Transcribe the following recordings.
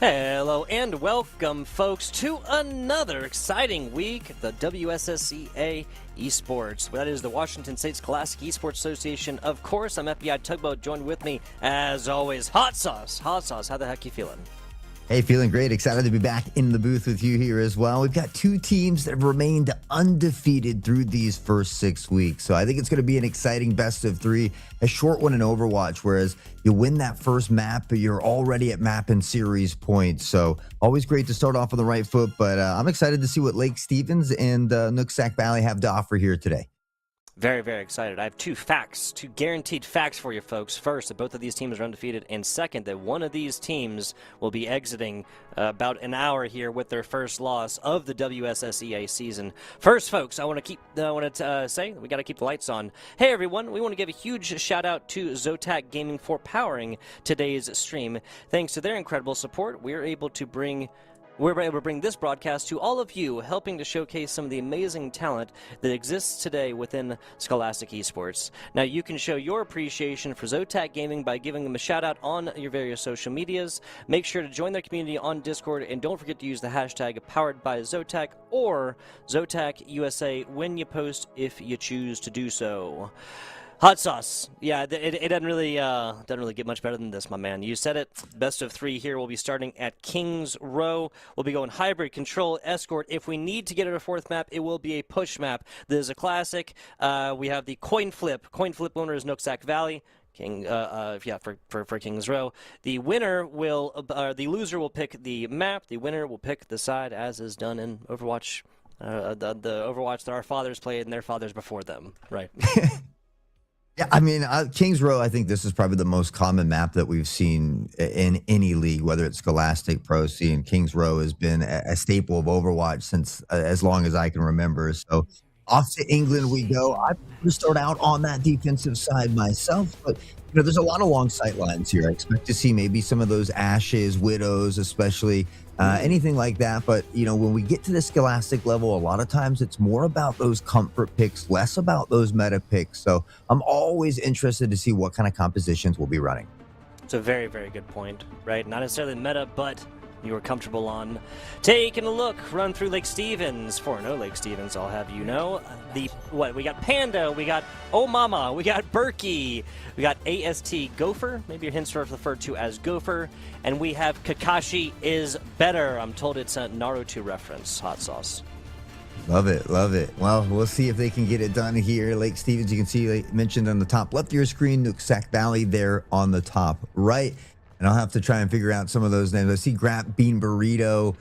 Hello and welcome, folks, to another exciting week of the WSSEA Esports. That is the Washington State Scholastic Esports Association. Of course, I'm FBI Tugboat, joined with me, as always, Hot Sauce. Hot Sauce, how the heck you feeling? Hey, feeling great. Excited to be back in the booth with you here as well. We've got two teams that have remained undefeated through these first 6 weeks. So I think it's going to be an exciting best of three, a short one in Overwatch, whereas you win that first map, but you're already at map and series points. So always great to start off on the right foot, but I'm excited to see what Lake Stevens and Nooksack Valley have to offer here today. Very, very excited. I have two guaranteed facts for you folks. First, that both of these teams are undefeated, and second, that one of these teams will be exiting about an hour here with their first loss of the WSSEA season. First, folks, I want to say we got to keep the lights on. Hey, everyone, we want to give a huge shout out to Zotac Gaming for powering today's stream. Thanks to their incredible support, we're able to bring this broadcast to all of you, helping to showcase some of the amazing talent that exists today within Scholastic Esports. Now, you can show your appreciation for Zotac Gaming by giving them a shout out on your various social medias. Make sure to join their community on Discord, and don't forget to use the hashtag #PoweredByZotac or Zotac USA when you post, if you choose to do so. Hot Sauce. Yeah, it doesn't really get much better than this, my man. You said it. Best of three here. We'll be starting at Kings Row. We'll be going hybrid, control, escort. If we need to get it a fourth map, it will be a push map. This is a classic. We have the coin flip. Coin flip owner is Nooksack Valley. For Kings Row. The loser will pick the map. The winner will pick the side, as is done in Overwatch. The Overwatch that our fathers played and their fathers before them. Right. Yeah, I mean, Kings Row, I think this is probably the most common map that we've seen in any league, whether it's Scholastic, Pro C, and Kings Row has been a staple of Overwatch since as long as I can remember. So off to England we go. I start out on that defensive side myself, but there's a lot of long sight lines here. I expect to see maybe some of those Ashes, Widows, especially anything like that. But when we get to the Scholastic level, a lot of times it's more about those comfort picks, less about those meta picks. So I'm always interested to see what kind of compositions we'll be running. It's a very, very good point, right? Not necessarily meta, but you are comfortable on. Taking a look, run through Lake Stevens. 4-0 Lake Stevens, I'll have you know. We got Panda, we got Oh Mama, we got Berkey, we got AST Gopher, maybe your hints are referred to as Gopher, and we have Kakashi is better. I'm told it's a Naruto reference. Hot Sauce. Love it, love it. Well, we'll see if they can get it done here. Lake Stevens, you can see mentioned on the top left of your screen, Nooksack Valley there on the top right. And I'll have to try and figure out some of those names. I see Grap, Bean Burrito,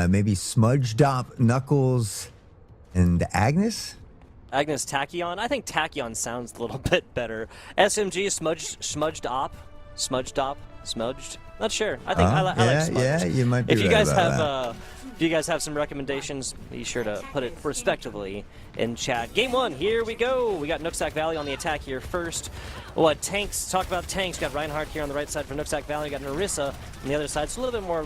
maybe Smudge Dop, Knuckles, and Agnes? Agnes Tachyon? I think Tachyon sounds a little bit better. SMG, Smudged Op? Smudged Op? Smudged? Not sure. I think I like Smudged. Yeah, you might be if you right guys about have If you guys have some recommendations, be sure to put it respectively in chat. Game one, here we go. We got Nooksack Valley on the attack here first. Tanks? Talk about tanks. We got Reinhardt here on the right side for Nooksack Valley. We got Narissa on the other side. It's a little bit more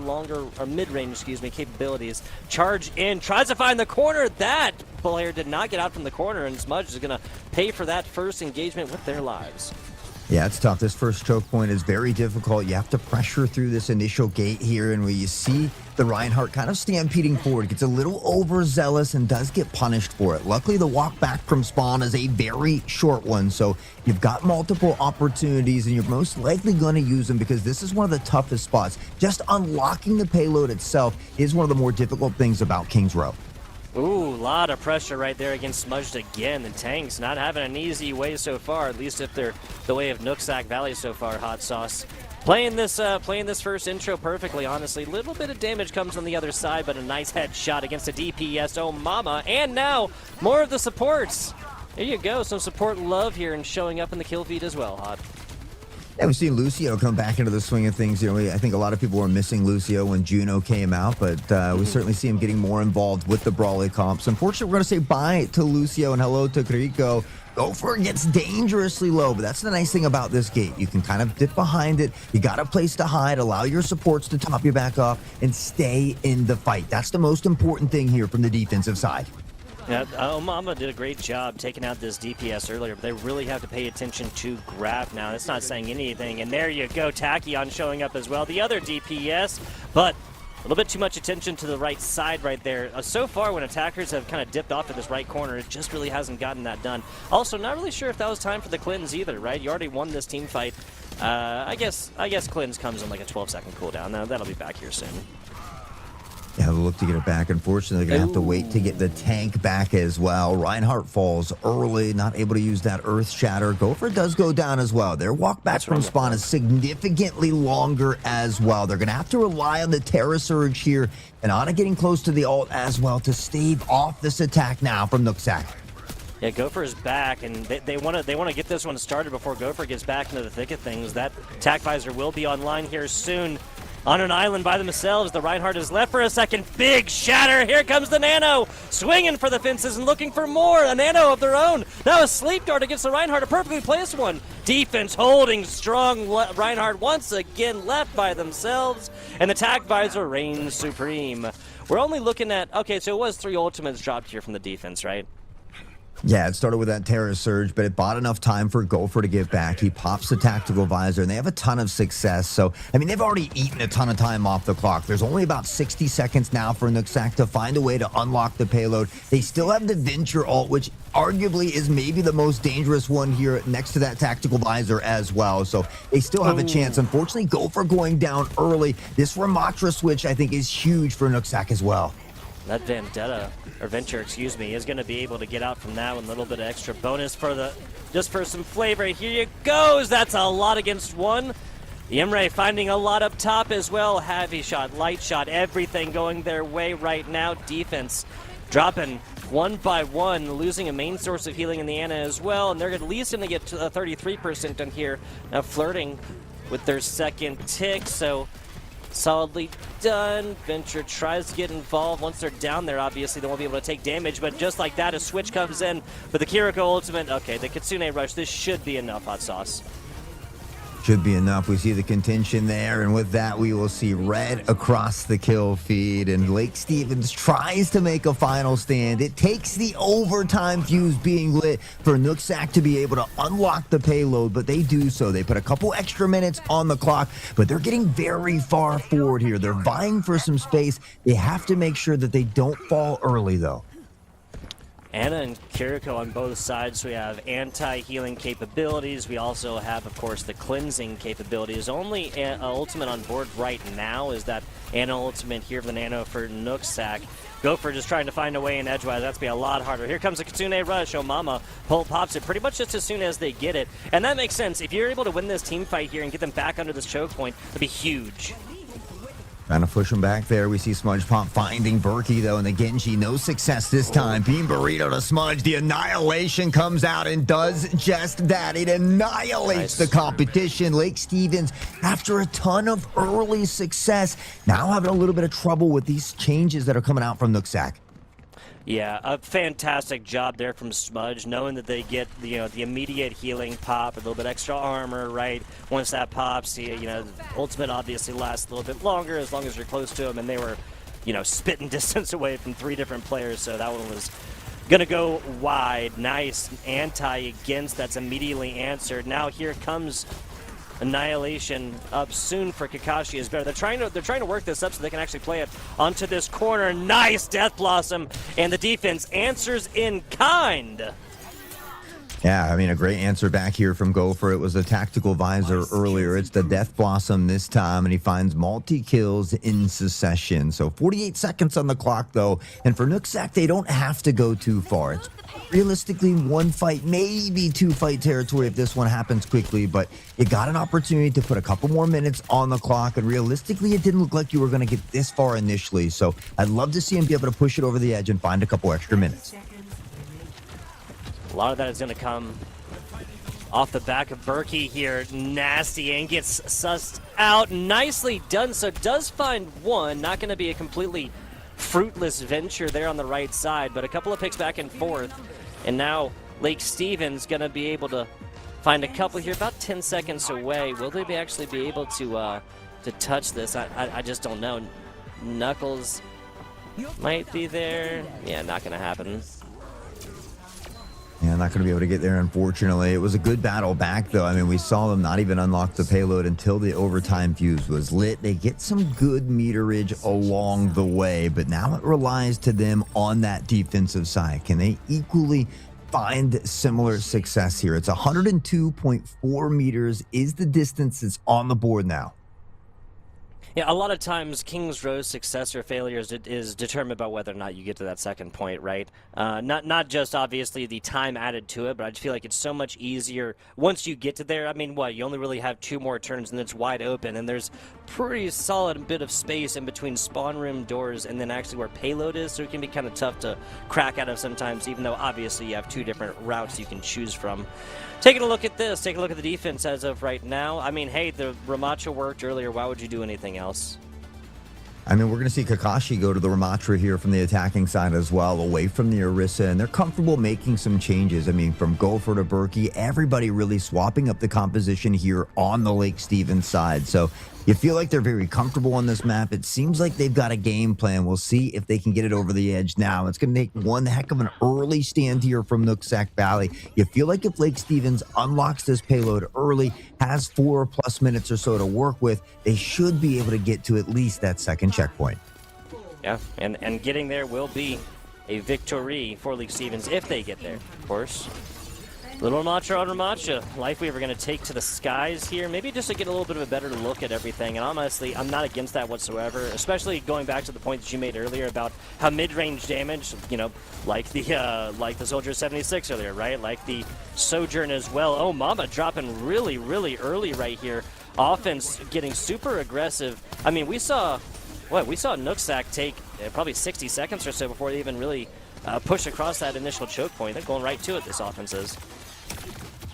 mid-range, capabilities. Charge in, tries to find the corner. That player did not get out from the corner, and Smudge is going to pay for that first engagement with their lives. Yeah, it's tough. This first choke point is very difficult. You have to pressure through this initial gate here, and where you see the Reinhardt kind of stampeding forward, gets a little overzealous and does get punished for it. Luckily, the walk back from spawn is a very short one, so you've got multiple opportunities, and you're most likely going to use them because this is one of the toughest spots. Just unlocking the payload itself is one of the more difficult things about Kings Row. Ooh, a lot of pressure right there against Smudged again. The tanks not having an easy way so far, at least if they're the way of Nooksack Valley so far. Hot Sauce playing this first intro perfectly, honestly. Little bit of damage comes on the other side, but a nice headshot against a DPS. Oh mama, and now more of the supports. There you go, some support love here and showing up in the kill feed as well, Hot. Yeah, we've seen Lucio come back into the swing of things. I think a lot of people were missing Lucio when Juno came out, but we certainly see him getting more involved with the Brawley comps. Unfortunately, we're going to say bye to Lucio and hello to Kriko. Gopher gets dangerously low, but that's the nice thing about this gate. You can kind of dip behind it. You got a place to hide, allow your supports to top you back off, and stay in the fight. That's the most important thing here from the defensive side. Yeah, Mama did a great job taking out this DPS earlier, but they really have to pay attention to Grab now. It's not saying anything, and there you go, Tachyon showing up as well, the other DPS, but a little bit too much attention to the right side right there. So far, when attackers have kind of dipped off to this right corner, it just really hasn't gotten that done. Also, not really sure if that was time for the cleanse either, right? You already won this team fight. I guess cleanse comes in like a 12-second cooldown. Now that'll be back here soon. Yeah, they'll look to get it back. Unfortunately, they're going to have to wait to get the tank back as well. Reinhardt falls early, not able to use that Earth Shatter. Gopher does go down as well. Their walk back from spawn is significantly longer as well. They're going to have to rely on the Terra Surge here and on getting close to the ult as well to stave off this attack now from Nooksack. Yeah, Gopher is back, and they want to get this one started before Gopher gets back into the thick of things. That attack visor will be online here soon. On an island by themselves, the Reinhardt is left for a second. Big shatter. Here comes the Nano. Swinging for the fences and looking for more. A Nano of their own. Now a sleep dart against the Reinhardt. A perfectly placed one. Defense holding strong. Reinhardt once again left by themselves. And the attack visor reigns supreme. We're only looking at... Okay, so it was 3 ultimates dropped here from the defense, right? Yeah, it started with that Terra Surge, but it bought enough time for Gopher to get back. He pops the Tactical Visor, and they have a ton of success. So, I mean, they've already eaten a ton of time off the clock. There's only about 60 seconds now for Nooksack to find a way to unlock the payload. They still have the Venture ult, which arguably is maybe the most dangerous one here next to that Tactical Visor as well. So they still have a chance. Unfortunately, Gopher going down early. This Ramatra switch, I think, is huge for Nooksack as well. That Vendetta, or Venture, excuse me, is going to be able to get out from that with a little bit of extra bonus for the, just for some flavor. Here you goes. That's a lot against one. The Emre finding a lot up top as well. Heavy shot, light shot, everything going their way right now. Defense dropping one by one, losing a main source of healing in the Ana as well, and they're at least going to get to 33% done here. Now flirting with their second tick, so solidly done. Venture tries to get involved. Once they're down there, obviously they won't be able to take damage, but just like that, a switch comes in for the Kiriko ultimate. Okay, the Kitsune Rush, this should be enough, Hot Sauce. Should be enough. We see the contention there, and with that, we will see red across the kill feed, and Lake Stevens tries to make a final stand. It takes the overtime fuse being lit for Nooksack to be able to unlock the payload, but they do so. They put a couple extra minutes on the clock, but they're getting very far forward here. They're vying for some space. They have to make sure that they don't fall early, though. Ana and Kiriko on both sides. We have anti-healing capabilities. We also have, of course, the cleansing capabilities. Only ultimate on board right now is that Ana ultimate here for the Nano for Nooksack. Gopher just trying to find a way in edgewise. That's be a lot harder. Here comes the Kitsune Rush. Omama pops it pretty much just as soon as they get it. And that makes sense. If you're able to win this team fight here and get them back under this choke point, that'd be huge. Trying to push him back there. We see Smudge Pop finding Berkey, though, and the Genji. No success this time. Bean Burrito to Smudge. The Annihilation comes out and does just that. It annihilates the competition. Lake Stevens, after a ton of early success, now having a little bit of trouble with these changes that are coming out from Nooksack. Yeah, a fantastic job there from Smudge, knowing that they get the immediate healing pop, a little bit extra armor, right? Once that pops, ultimate obviously lasts a little bit longer as long as you're close to them, and they were, spitting distance away from 3 different players, so that one was gonna go wide. Nice anti against, that's immediately answered. Now here comes Annihilation up soon for Kakashi is better. They're trying to work this up so they can actually play it onto this corner. Nice Death Blossom, and the defense answers in kind. Yeah, I mean, a great answer back here from Gopher. It was a Tactical Visor earlier. It's the Death Blossom this time, and he finds multi-kills in succession. So 48 seconds on the clock, though. And for Nooksack, they don't have to go too far. It's realistically 1 fight, maybe 2 fight territory if this one happens quickly, but you got an opportunity to put a couple more minutes on the clock, and realistically, it didn't look like you were going to get this far initially. So I'd love to see him be able to push it over the edge and find a couple extra minutes. A lot of that is going to come off the back of Berkey here. Nasty, and gets sussed out. Nicely done. So does find one. Not going to be a completely fruitless venture there on the right side, but a couple of picks back and forth. And now Lake Stevens going to be able to find a couple here, about 10 seconds away. Will they actually be able to touch this? I just don't know. Knuckles might be there. Yeah, not going to happen. not going to be able to get there, unfortunately. It was a good battle back, though. I mean, we saw them not even unlock the payload until the overtime fuse was lit. They get some good meterage along the way, but now it relies to them on that defensive side. Can they equally find similar success here? It's 102.4 meters is the distance that's on the board now. Yeah, a lot of times Kings Row's success or failure is determined by whether or not you get to that second point, right? Not just obviously the time added to it, but I just feel like it's so much easier once you get to there. I mean, what, you only really have 2 more turns and it's wide open, and there's pretty solid bit of space in between spawn room doors and then actually where payload is, so it can be kind of tough to crack out of sometimes, even though obviously you have 2 different routes you can choose from. Taking a look at this, take a look at the defense as of right now. I mean, hey, the Ramatra worked earlier. Why would you do anything else? I mean, we're going to see Kakashi go to the Ramatra here from the attacking side as well, away from the Orisa, and they're comfortable making some changes. I mean, from Gopher to Berkey, everybody really swapping up the composition here on the Lake Stevens side. So you feel like they're very comfortable on this map. It seems like they've got a game plan. We'll see if they can get it over the edge now. It's going to take one heck of an early stand here from Nooksack Valley. You feel like if Lake Stevens unlocks this payload early, has 4+ minutes or so to work with, they should be able to get to at least that second checkpoint. Yeah, and getting there will be a victory for Lake Stevens if they get there, of course. Little Ramatra on Ramatra. Lifeweaver going to take to the skies here, maybe just to get a little bit of a better look at everything. And honestly, I'm not against that whatsoever, especially going back to the point that you made earlier about how mid-range damage, you know, like the Soldier 76 earlier, right? Like the Sojourn as well. Oh, Mama dropping really, really early right here. Offense getting super aggressive. I mean, we saw Nooksack take probably 60 seconds or so before they even really push across that initial choke point. They're going right to it, this offense is.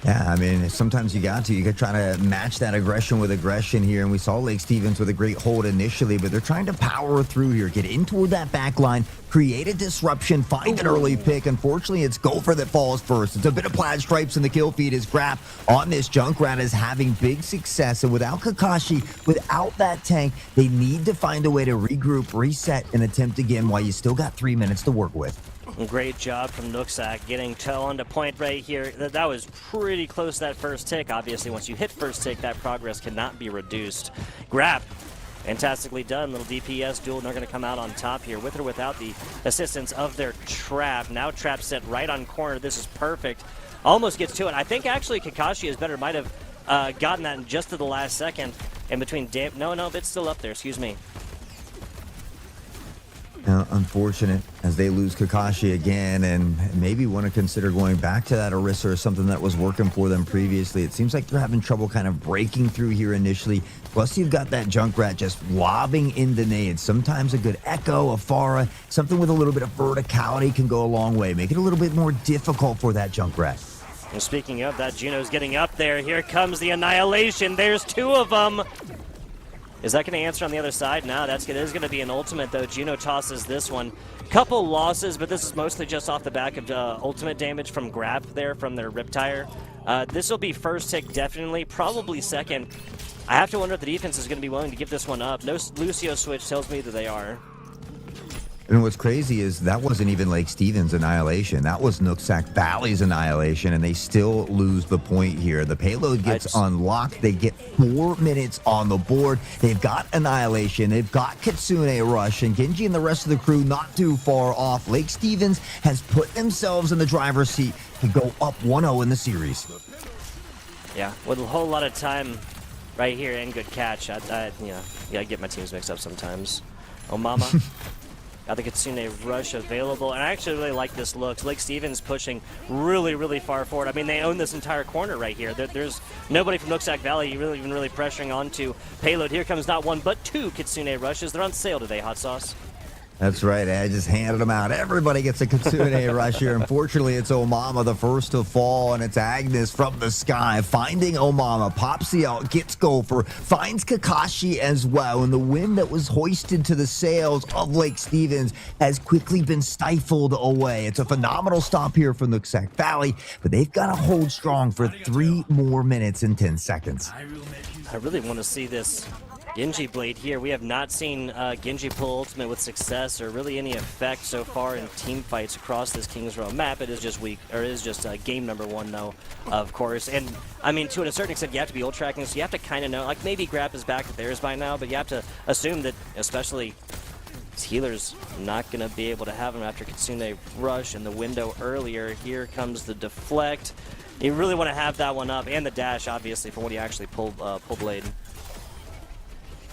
Yeah, I mean, sometimes you got to try to match that aggression with aggression here. And we saw Lake Stevens with a great hold initially, but they're trying to power through here, get in toward that back line, create a disruption, find an early pick. Unfortunately, it's Gopher that falls first. It's a bit of plaid stripes in the kill feed as Grap on this Junkrat is having big success. And without Kakashi, without that tank, they need to find a way to regroup, reset, and attempt again while you still got 3 minutes to work with. Great job from Nooksack getting toe onto point right here. That was pretty close to that first tick. Obviously, once you hit first tick, that progress cannot be reduced. Grap, fantastically done. Little DPS duel, and they're going to come out on top here with or without the assistance of their trap. Now trap set right on corner. This is perfect. Almost gets to it. I think actually Kakashi is better. Might have gotten that in just to the last second in between. No, it's still up there. Excuse me. Now, unfortunate as they lose Kakashi again, and maybe want to consider going back to that Orisa or something that was working for them previously. It seems like they're having trouble kind of breaking through here initially. Plus, you've got that Junkrat just lobbing into nades. Sometimes a good Echo, a Pharah, something with a little bit of verticality can go a long way. Make it a little bit more difficult for that Junkrat. And speaking of that, Juno's getting up there. Here comes the Annihilation. There's 2 of them. Is that going to answer on the other side? No, that is going to be an ultimate, though. Juno tosses this one. Couple losses, but this is mostly just off the back of ultimate damage from Grap there from their Riptire. This will be first tick, definitely. Probably second. I have to wonder if the defense is going to be willing to give this one up. No Lucio switch tells me that they are. And what's crazy is that wasn't even Lake Stevens' Annihilation. That was Nooksack Valley's Annihilation, and they still lose the point here. The payload gets unlocked. They get 4 minutes on the board. They've got Annihilation. They've got Kitsune Rush, and Genji and the rest of the crew not too far off. Lake Stevens has put themselves in the driver's seat to go up 1-0 in the series. Yeah, with a whole lot of time right here and good catch. I get my teams mixed up sometimes. Oh, mama. Got the Kitsune Rush available, and I actually really like this look. Lake Stevens pushing really, really far forward. I mean, they own this entire corner right here. There's nobody from Nooksack Valley really pressuring onto payload. Here comes not 1, but 2 Kitsune Rushes. They're on sale today, Hot Sauce. That's right. I just handed them out. Everybody gets a Kitsune Rush here. Unfortunately, it's Omama the first to fall, and it's Agnes from the sky finding Omama. Pops out, gets Gopher, finds Kakashi as well, and the wind that was hoisted to the sails of Lake Stevens has quickly been stifled away. It's a phenomenal stop here from Nooksack Valley, but they've got to hold strong for 3 more minutes and 10 seconds. I really want to see this Genji Blade here. We have not seen Genji pull ultimate with success or really any effect so far in team fights across this King's Row map. It is just weak, or it is just game number 1 though, of course. And I mean, to a certain extent, you have to be ult tracking, so you have to kind of know. Like maybe Grab is back at theirs by now, but you have to assume that, especially healer's not going to be able to have him after Kitsune rush in the window earlier. Here comes the deflect. You really want to have that one up, and the dash, obviously, for when you actually pull Blade.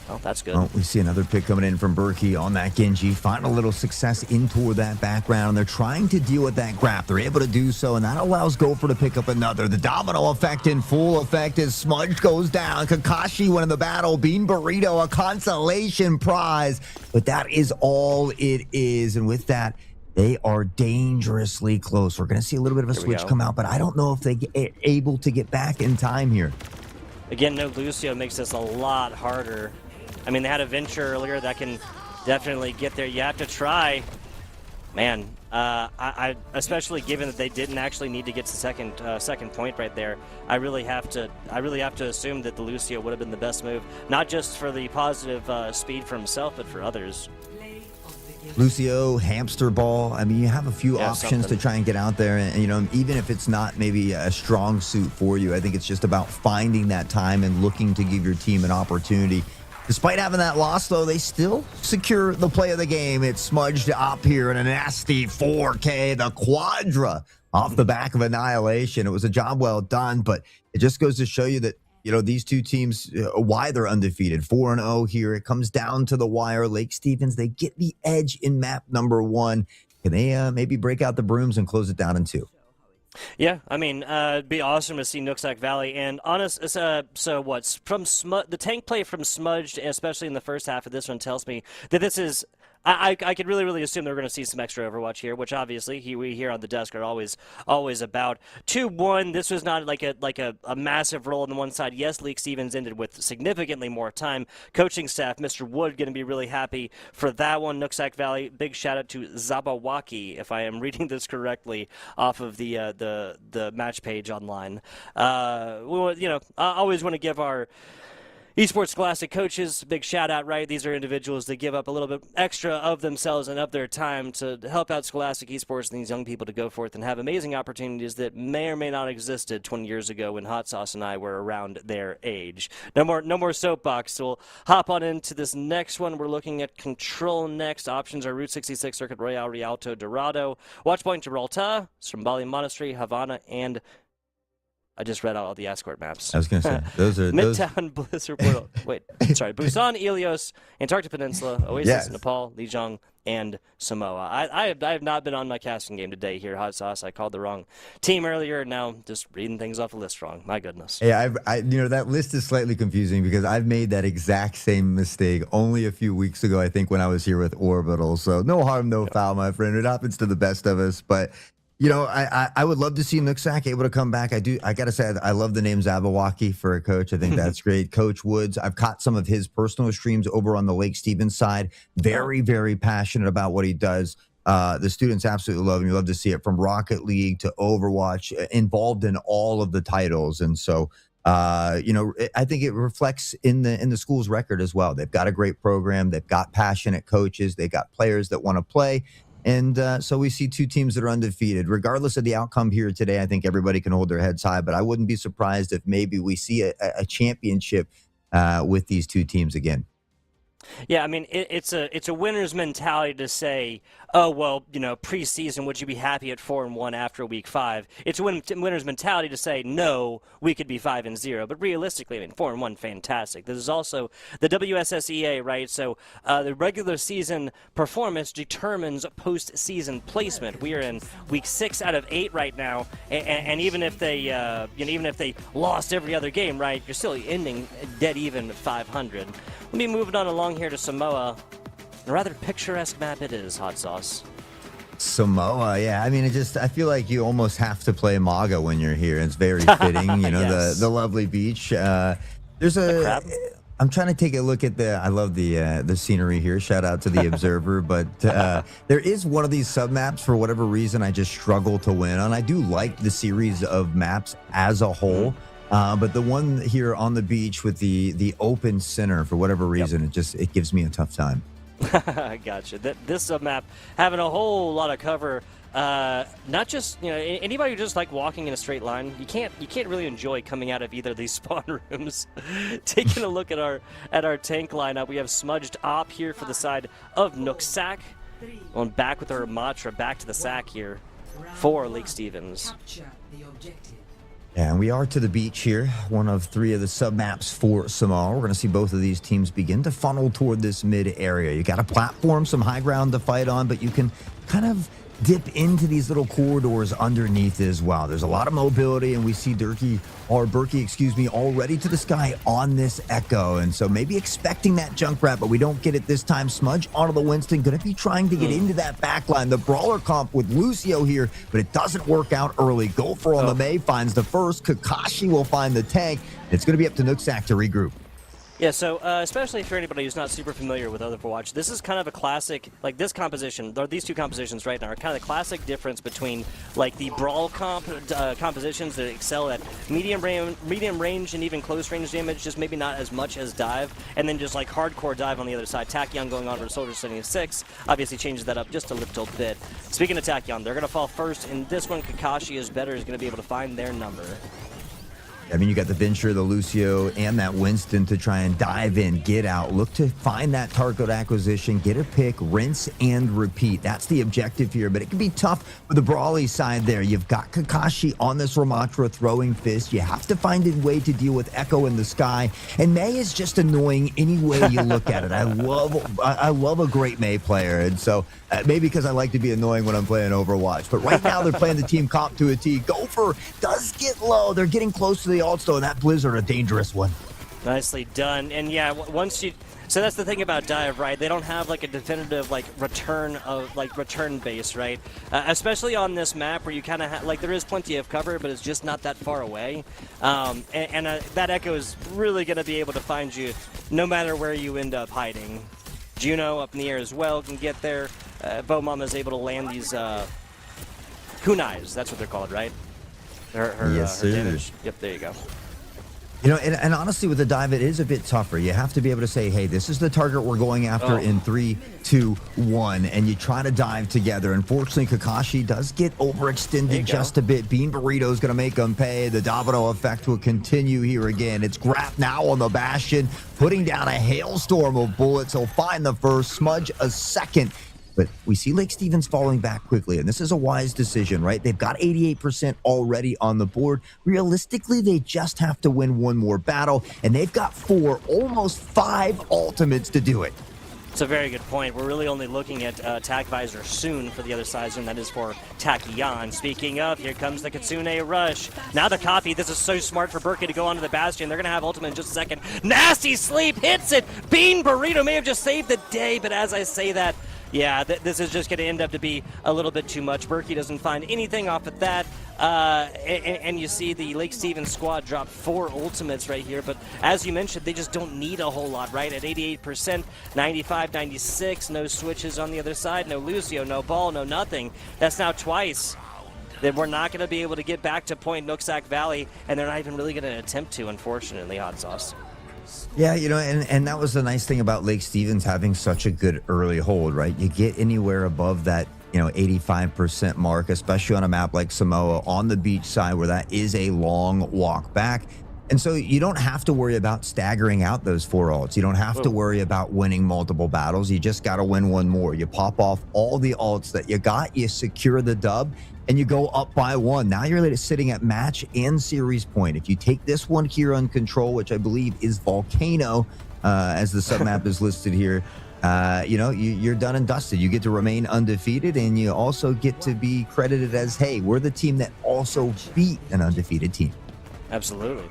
Oh, that's good. Oh, we see another pick coming in from Berkey on that Genji. Find a little success in toward that background. They're trying to deal with that grab. They're able to do so, and that allows Gopher to pick up another. The domino effect in full effect as Smudge goes down. Kakashi winning the battle. Bean Burrito, a consolation prize. But that is all it is. And with that, they are dangerously close. We're going to see a little bit of a switch come out, but I don't know if they get able to get back in time here. Again, no Lucio makes this a lot harder. I mean, they had a Venture earlier that can definitely get there. You have to try. Man, I especially given that they didn't actually need to get to second point right there. I really have to assume that the Lucio would have been the best move, not just for the positive speed for himself, but for others. Lucio, hamster ball. I mean, you have a few options to try and get out there, and you know, even if it's not maybe a strong suit for you, I think it's just about finding that time and looking to give your team an opportunity. Despite having that loss, though, they still secure the play of the game. It's smudged up here in a nasty 4K, the Quadra off the back of Annihilation. It was a job well done, but it just goes to show you that, you know, these two teams, why they're undefeated. 4-0 here. It comes down to the wire. Lake Stevens, they get the edge in map number 1. Can they maybe break out the brooms and close it down in 2? Yeah, I mean, it'd be awesome to see Nooksack Valley. And honest, so what's from the tank play from Smudged, especially in the first half of this one, tells me that this is. I could really assume they're going to see some extra Overwatch here, which obviously we here on the desk are always about. 2-1. This was not like a massive roll on the one side. Yes, Lake Stevens ended with significantly more time. Coaching staff, Mr. Wood, going to be really happy for that one. Nooksack Valley. Big shout out to Zabawaki, if I am reading this correctly, off of the match page online. I always want to give our Esports Scholastic coaches, big shout out, right? These are individuals that give up a little bit extra of themselves and of their time to help out Scholastic Esports and these young people to go forth and have amazing opportunities that may or may not existed 20 years ago when Hot Sauce and I were around their age. No more soapbox. So we'll hop on into this next one. We're looking at Control next. Options are Route 66, Circuit Royale, Rialto, Dorado, Watchpoint, Gibraltar, Stromboli Monastery, Havana, and I just read out all the escort maps. I was going to say, those are Midtown, Blizzard Portal. Wait, sorry. Busan, Ilios, Antarctic Peninsula, Oasis, Nepal, Lijiang, and Samoa. I have not been on my casting game today here, Hot Sauce. I called the wrong team earlier. Now just reading things off the list wrong. My goodness. Yeah, that list is slightly confusing because I've made that exact same mistake only a few weeks ago, I think, when I was here with Orbital. So no harm, no foul, my friend. It happens to the best of us, but you know, I would love to see Nooksack able to come back. I got to say, I love the name Zabawaki for a coach. I think that's great. Coach Woods, I've caught some of his personal streams over on the Lake Stevens side. Very, very passionate about what he does. The students absolutely love him. You love to see it from Rocket League to Overwatch, involved in all of the titles. And so, I think it reflects in the school's record as well. They've got a great program. They've got passionate coaches. They've got players that want to play. And so we see two teams that are undefeated. Regardless of the outcome here today, I think everybody can hold their heads high, but I wouldn't be surprised if maybe we see a championship with these two teams again. Yeah, I mean, it's a winner's mentality to say, oh, well, preseason, would you be happy at 4-1 after week 5? It's a winner's mentality to say, no, we could be 5-0. But realistically, I mean, 4-1, fantastic. This is also the WSSEA, right? So the regular season performance determines postseason placement. We are in week 6 out of 8 right now, and even if they lost every other game, right, you're still ending dead even 500. Let me move it on along here to Samoa. A rather picturesque map it is, Hot Sauce. Samoa, yeah. I mean, I feel like you almost have to play Maga when you're here. It's very fitting, yes. the lovely beach. I'm trying to take a look at I love the scenery here. Shout out to the Observer, but there is one of these sub maps for whatever reason I just struggle to win on. I do like the series of maps as a whole. But the one here on the beach with the open center, for whatever reason, it gives me a tough time. Gotcha. This map having a whole lot of cover. Not just anybody who just like walking in a straight line. You can't really enjoy coming out of either of these spawn rooms. Taking a look at our tank lineup, we have Smudged Op here for the side of Nooksack. Going back with our Matra back to the sack here for Lake Stevens. And we are to the beach here, one of 3 of the sub-maps for Samoa. We're going to see both of these teams begin to funnel toward this mid area. You got a platform, some high ground to fight on, but you can kind of dip into these little corridors underneath as well. There's a lot of mobility, and we see Berkey, already to the sky on this Echo. And so maybe expecting that Junkrat, but we don't get it this time. Smudge onto the Winston, going to be trying to get into that backline. The Brawler comp with Lucio here, but it doesn't work out early. Gopher on the May finds the first. Kakashi will find the tank. It's going to be up to Nooksack to regroup. Yeah, so especially for anybody who's not super familiar with Overwatch, this is kind of a classic, like this composition, or these two compositions right now are kind of the classic difference between like the brawl compositions that excel at medium range and even close range damage, just maybe not as much as dive, and then just like hardcore dive on the other side. Tachyon going on for Soldier 76 obviously changes that up just a little bit. Speaking of Tachyon, they're going to fall first, and this one Kakashi is better, is going to be able to find their number. I mean, you got the Venture, the Lucio, and that Winston to try and dive in, get out, look to find that target acquisition, get a pick, rinse and repeat. That's the objective here, but it can be tough with the Brawly side there. You've got Kakashi on this Ramatra throwing fist. You have to find a way to deal with Echo in the sky, and May is just annoying any way you look at it. I love a great May player, and so maybe because I like to be annoying when I'm playing Overwatch, but right now they're playing the team comp to a T. Gopher does get low. They're getting close to the ult, though, and that Blizzard a dangerous one. Nicely done. And yeah, so that's the thing about dive, right? They don't have like a definitive like return base, right? Especially on this map where you kind of like there is plenty of cover, but it's just not that far away. That Echo is really going to be able to find you no matter where you end up hiding. Juno up in the air as well can get there. Bomama is able to land these kunais. That's what they're called, right? Yes, her damage. Yep, there you go. You know, and honestly, with the dive, it is a bit tougher. You have to be able to say, hey, this is the target we're going after in 3, 2, 1, and you try to dive together. Unfortunately, Kakashi does get overextended just a bit. Bean Burrito is going to make him pay. The domino effect will continue here again. It's Grap now on the Bastion, putting down a hailstorm of bullets. He'll find the first, Smudge a second. But we see Lake Stevens falling back quickly, and this is a wise decision, right? They've got 88% already on the board. Realistically, they just have to win one more battle, and they've got 4, almost 5 ultimates to do it. It's a very good point. We're really only looking at Tac Visor soon for the other side, and that is for Tachyon. Speaking of, here comes the Kitsune Rush. Now the copy. This is so smart for Berkey to go onto the Bastion. They're going to have ultimate in just a second. Nasty Sleep hits it. Bean Burrito may have just saved the day, but as I say that, yeah, this is just going to end up to be a little bit too much. Berkey doesn't find anything off of that. And you see the Lake Stevens squad drop 4 ultimates right here. But as you mentioned, they just don't need a whole lot, right? At 88%, 95, 96, no switches on the other side, no Lucio, no ball, no nothing. That's now twice. Then we're not going to be able to get back to Point Nooksack Valley, and they're not even really going to attempt to, unfortunately, Hot Sauce. Yeah, you know, and that was the nice thing about Lake Stevens having such a good early hold, right? You get anywhere above that, 85% mark, especially on a map like Samoa on the beach side where that is a long walk back. And so you don't have to worry about staggering out those 4 ults. You don't have to worry about winning multiple battles. You just got to win one more. You pop off all the ults that you got, you secure the dub, and you go up by 1. Now you're sitting at match and series point. If you take this one here on control, which I believe is Volcano, as the submap is listed here, you're done and dusted. You get to remain undefeated, and you also get to be credited as, hey, we're the team that also beat an undefeated team. Absolutely.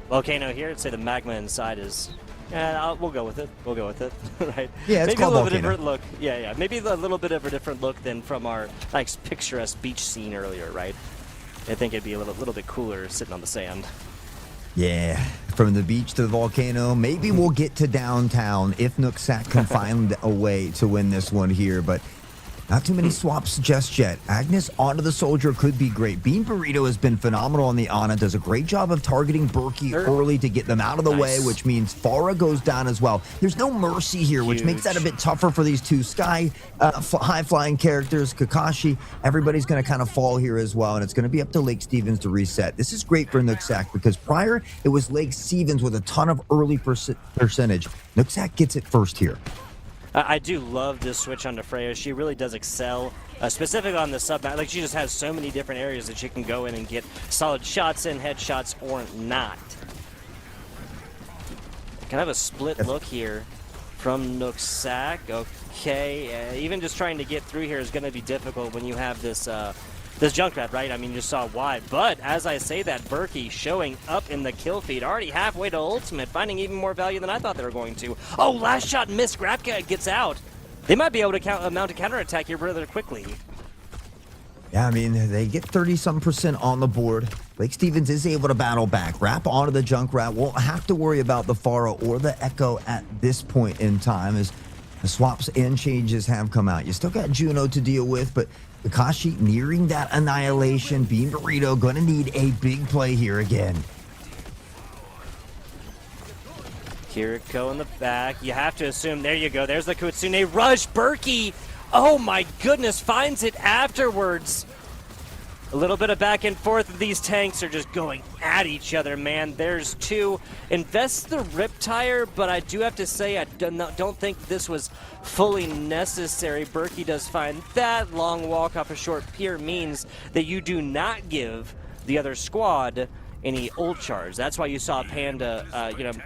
Volcano here, I'd say the magma inside is... we'll go with it. Right? Yeah, it's maybe a little called bit different look. Yeah. Maybe a little bit of a different look than from our nice picturesque beach scene earlier, right? I think it'd be a little bit cooler sitting on the sand. Yeah, from the beach to the volcano. Maybe we'll get to downtown if Nooksack can find a way to win this one here. But Not too many swaps just yet. Agnes onto the Soldier could be great. Bean Burrito has been phenomenal on the Ana, does a great job of targeting Berkey early to get them out of the way, which means Pharah goes down as well. There's no mercy here, which makes that a bit tougher for these two Sky high-flying characters. Kakashi, everybody's going to kind of fall here as well, and it's going to be up to Lake Stevens to reset. This is great for Nooksack because prior it was Lake Stevens with a ton of early percentage. Nooksack gets it first here. I do love this switch onto Freya. She really does excel, specifically on the sub-map. Like, she just has so many different areas that she can go in and get solid shots in, headshots, or not. Can I have a split look here from Nooksack? Okay, even just trying to get through here is going to be difficult when you have this this Junkrat, right? I mean, you saw why. But as I say that, Berkey showing up in the kill feed, already halfway to ultimate, finding even more value than I thought they were going to. Oh, last shot missed. Grabka gets out. They might be able to mount a counterattack here rather quickly. Yeah, I mean, they get 30-some% on the board. Lake Stevens is able to battle back. Wrap onto the Junkrat. Won't have to worry about the Pharah or the Echo at this point in time as the swaps and changes have come out. You still got Juno to deal with, but Kakashi nearing that annihilation. Bean Burrito going to need a big play here again. Kiriko in the back. You have to assume, there you go. There's the Kutsune rush. Berkey, oh my goodness, finds it afterwards. A little bit of back and forth. These tanks are just going at each other, man. There's two. Invest the Riptire, but I do have to say I don't think this was fully necessary. Berkey does find that long walk off a short pier means that you do not give the other squad any ult charge. That's why you saw Panda,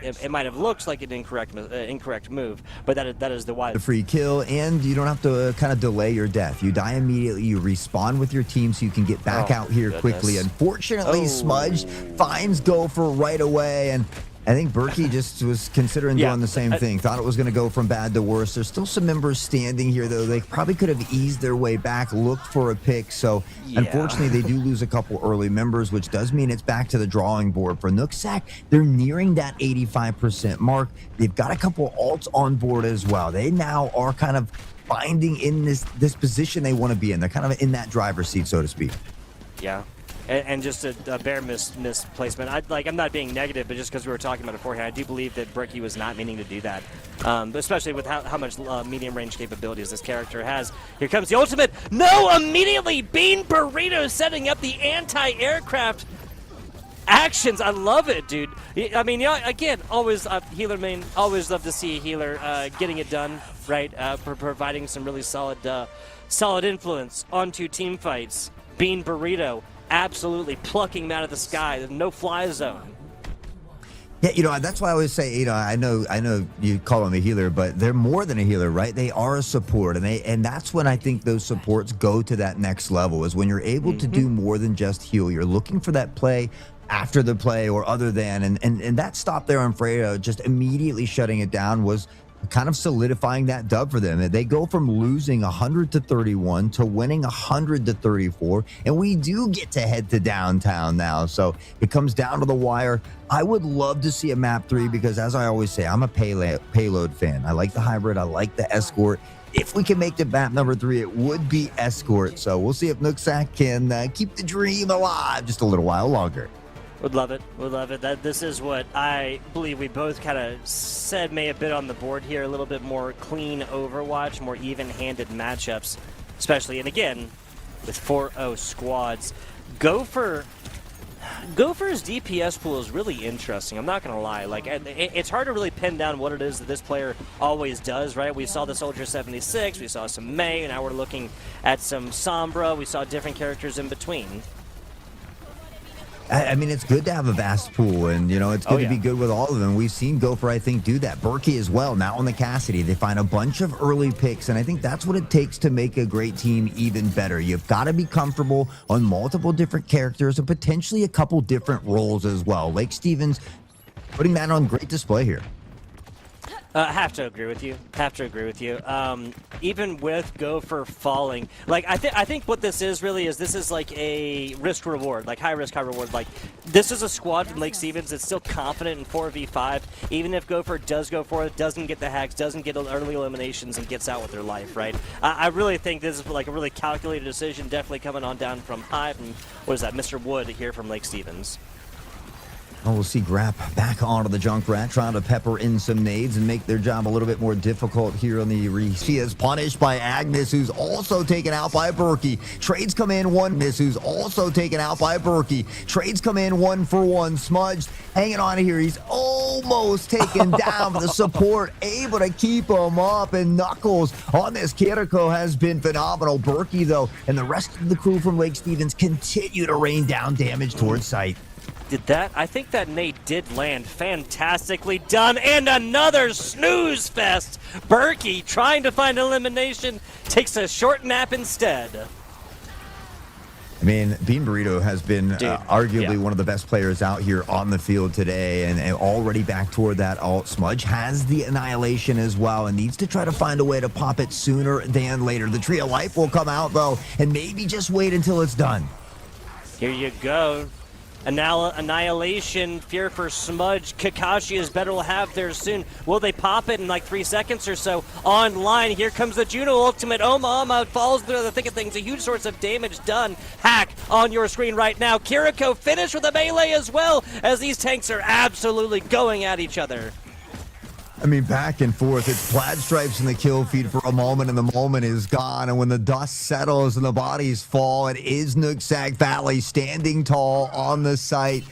it might have looked like an incorrect move, but that is the why. The free kill, and you don't have to kind of delay your death. You die immediately, you respawn with your team so you can get back out here quickly. Unfortunately, Smudge finds Gopher right away, and I think Berkey just was considering doing the same thing. Thought it was going to go from bad to worse. There's still some members standing here, though. They probably could have eased their way back, looked for a pick. So, unfortunately, they do lose a couple early members, which does mean it's back to the drawing board. For Nooksack, they're nearing that 85% mark. They've got a couple ults on board as well. They now are kind of finding in this position they want to be in. They're kind of in that driver's seat, so to speak. Yeah. And just a bare misplacement. I'm not being negative, but just because we were talking about it beforehand, I do believe that Berkey was not meaning to do that, especially with how much medium range capabilities this character has. Here comes the ultimate. No, immediately Bean Burrito setting up the anti-aircraft actions. I love it, dude. I mean, again, always healer main. Always love to see a healer getting it done, right? Providing some really solid influence onto team fights. Bean Burrito absolutely plucking him out of the sky. There's no fly zone. Yeah, that's why I always say, I know you call them a healer, but they're more than a healer, right? They are a support, and that's when I think those supports go to that next level, is when you're able to do more than just heal. You're looking for that play after the play or other than, and that stop there on Freya, just immediately shutting it down, was kind of solidifying that dub for them. They go from losing 100-31 to winning 100-34, and we do get to head to downtown now. So it comes down to the wire. I would love to see a map 3 because, as I always say, I'm a payload fan. I like the hybrid. I like the escort. If we can make the map number 3, it would be escort. So we'll see if Nooksack can keep the dream alive just a little while longer. Would love it. Would love it. This is what I believe we both kind of said may have been on the board here. A little bit more clean Overwatch, more even-handed matchups, especially, and again, with 4-0 squads. Gopher's DPS pool is really interesting. I'm not going to lie. Like, it's hard to really pin down what it is that this player always does, right? We saw the Soldier 76, we saw some Mei, and now we're looking at some Sombra. We saw different characters in between. I mean, it's good to have a vast pool, and, it's good to be good with all of them. We've seen Gopher, I think, do that. Berkey as well, now on the Cassidy. They find a bunch of early picks, and I think that's what it takes to make a great team even better. You've got to be comfortable on multiple different characters and potentially a couple different roles as well. Lake Stevens putting that on great display here. Have to agree with you. Have to agree with you. Even with Gopher falling, like I think what this is really is this is like a risk reward, like high risk, high reward. Like this is a squad from Lake Stevens that's still confident in 4v5. Even if Gopher does go for it, doesn't get the hacks, doesn't get early eliminations, and gets out with their life, right? I really think this is like a really calculated decision. Definitely coming on down from Hive and what is that, Mr. Wood here from Lake Stevens. Oh, we'll see Grapp back onto the Junkrat, trying to pepper in some nades and make their job a little bit more difficult here on the Reese. She is punished by Agnes, who's also taken out by Berkey. Trades come in one. Miss, who's also taken out by Berkey. Trades come in 1-for-1. Smudge hanging on here. He's almost taken down, but the support able to keep him up. And Knuckles on this Kiriko has been phenomenal. Berkey, though, and the rest of the crew from Lake Stevens continue to rain down damage towards site. Did that? I think that nade did land. Fantastically done. And another snooze fest. Berkey trying to find elimination takes a short nap instead. I mean, Bean Burrito has been arguably one of the best players out here on the field today, and already back toward that ult. Smudge has the Annihilation as well and needs to try to find a way to pop it sooner than later. The Tree of Life will come out, though, and maybe just wait until it's done. Here you go. Annihilation, Fear for Smudge. Kakashi is better will have theirs soon. Will they pop it in like 3 seconds or so? Online, here comes the Juno ultimate. Oma falls through the thick of things. A huge source of damage done. Hack on your screen right now. Kiriko finished with a melee as well, as these tanks are absolutely going at each other. I mean, back and forth. It's Plaid Stripes in the kill feed for a moment, and the moment is gone. And when the dust settles and the bodies fall, it is Nooksack Valley standing tall on the site.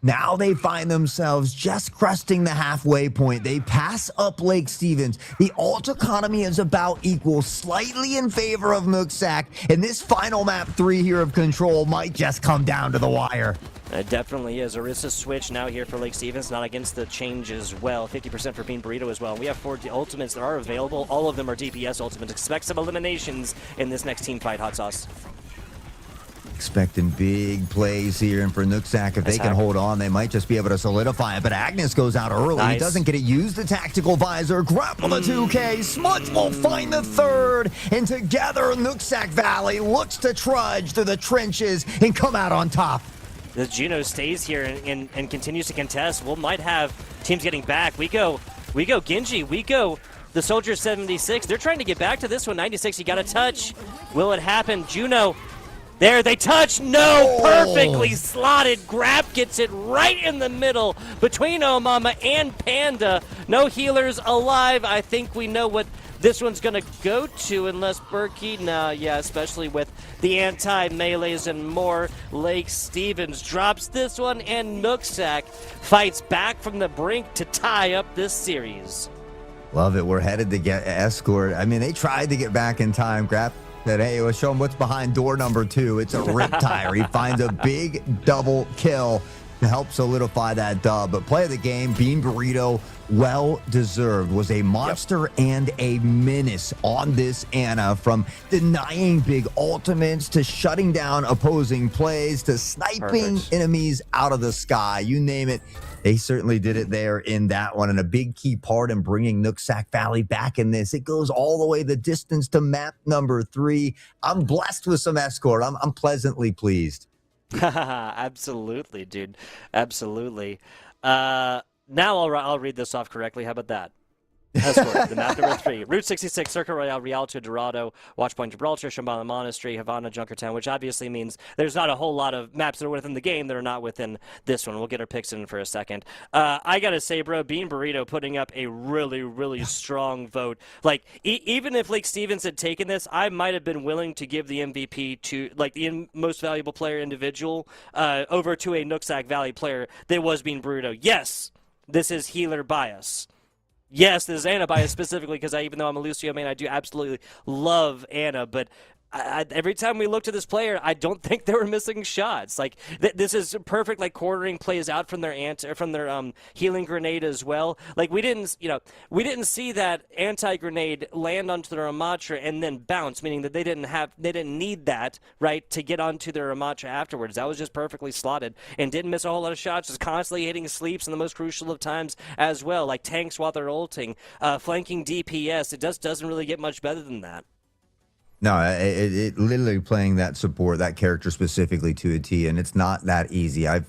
Now they find themselves just cresting the halfway point. They pass up Lake Stevens. The ult economy is about equal, slightly in favor of Nooksack. And this final map 3 here of Control might just come down to the wire. It definitely is. Orisa switch now here for Lake Stevens, not against the change as well. 50% for Bean Burrito as well. We have 4 ultimates that are available. All of them are DPS ultimates. Expect some eliminations in this next team fight, Hot Sauce. Expecting big plays here, and for Nooksack, if they can hold on, they might just be able to solidify it. But Agnes goes out early. Nice. He doesn't get to use the tactical visor. Grapple the 2K. Smudge will find the 3rd. And together, Nooksack Valley looks to trudge through the trenches and come out on top. The Juno stays here and continues to contest. We might have teams getting back. We go Genji. We go the Soldier 76. They're trying to get back to this one. 96, you got to touch. Will it happen? Juno. There, they touch. No, perfectly slotted. Grab gets it right in the middle between Omama and Panda. No healers alive. I think we know what this one's going to go to, unless Berkey. Nah, yeah, especially with the anti-melees and more. Lake Stevens drops this one, and Nooksack fights back from the brink to tie up this series. Love it. We're headed to get escort. I mean, they tried to get back in time. Grab said, hey, let's show him what's behind door number 2. It's a Riptire. He finds a big double kill to help solidify that dub. But play of the game, Bean Burrito, well deserved, was a monster and a menace on this Ana, from denying big ultimates to shutting down opposing plays to sniping enemies out of the sky. You name it. They certainly did it there in that one, and a big key part in bringing Nooksack Valley back in this. It goes all the way the distance to map number 3. I'm blessed with some escort. I'm pleasantly pleased. Absolutely, dude. Absolutely. Now I'll read this off correctly. How about that? Escort, the map number 3. Route 66, Circuit Royale, Rialto, Dorado, Watchpoint, Gibraltar, Shambhala Monastery, Havana, Junkertown, which obviously means there's not a whole lot of maps that are within the game that are not within this one. We'll get our picks in for a second. I gotta say, bro, Bean Burrito putting up a really, really strong vote. Like, even if Lake Stevens had taken this, I might have been willing to give the MVP to, like, the most valuable player individual over to a Nooksack Valley player that was Bean Burrito. Yes, this is healer bias. Yes, this is Ana bias specifically, because even though I'm a Lucio main, I do absolutely love Ana, but every time we looked at this player, I don't think they were missing shots. Like this is perfect. Like quartering plays out from their healing grenade as well. Like we didn't see that anti-grenade land onto their Ramatra and then bounce, meaning that they didn't need that, right, to get onto their Ramatra afterwards. That was just perfectly slotted and didn't miss a whole lot of shots. Just constantly hitting sleeps in the most crucial of times as well, like tanks while they're ulting, flanking DPS. It just doesn't really get much better than that. No, it literally playing that support, that character specifically to a T, and it's not that easy. I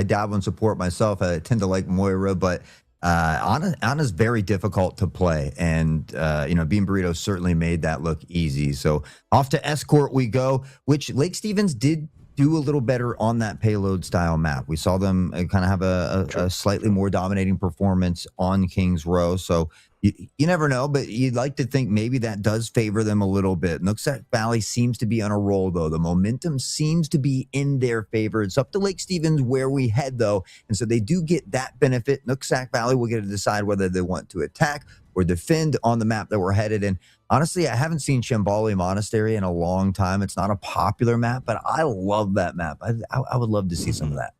dabble in support myself. I tend to like Moira, but Ana's very difficult to play, and Bean Burrito certainly made that look easy. So off to Escort we go, which Lake Stevens did do a little better on that payload style map. We saw them kind of have a slightly more dominating performance on Kings Row. So you never know, but you'd like to think maybe that does favor them a little bit. Nooksack Valley seems to be on a roll, though. The momentum seems to be in their favor. It's up to Lake Stevens where we head, though. And so they do get that benefit. Nooksack Valley will get to decide whether they want to attack or defend on the map that we're headed in. Honestly, I haven't seen Shambali Monastery in a long time. It's not a popular map, but I love that map. I would love to see some of that.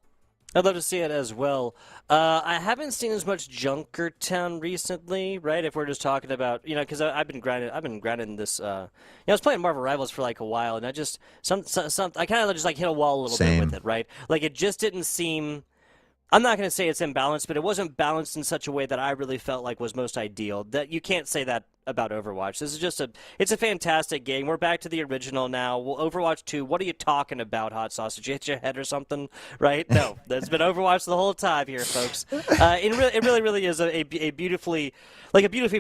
I'd love to see it as well. I haven't seen as much Junkertown recently, right? If we're just talking about, because I've been grinding this. I was playing Marvel Rivals for like a while, and I just I kind of just like hit a wall a little bit with it, right? Like it just didn't seem. I'm not going to say it's imbalanced, but it wasn't balanced in such a way that I really felt like was most ideal. That you can't say that about Overwatch. This is just it's a fantastic game. We're back to the original now. Well, Overwatch 2, what are you talking about, Hot Sauce? Did you hit your head or something? Right? No, there's been Overwatch the whole time here, folks. It really is a beautifully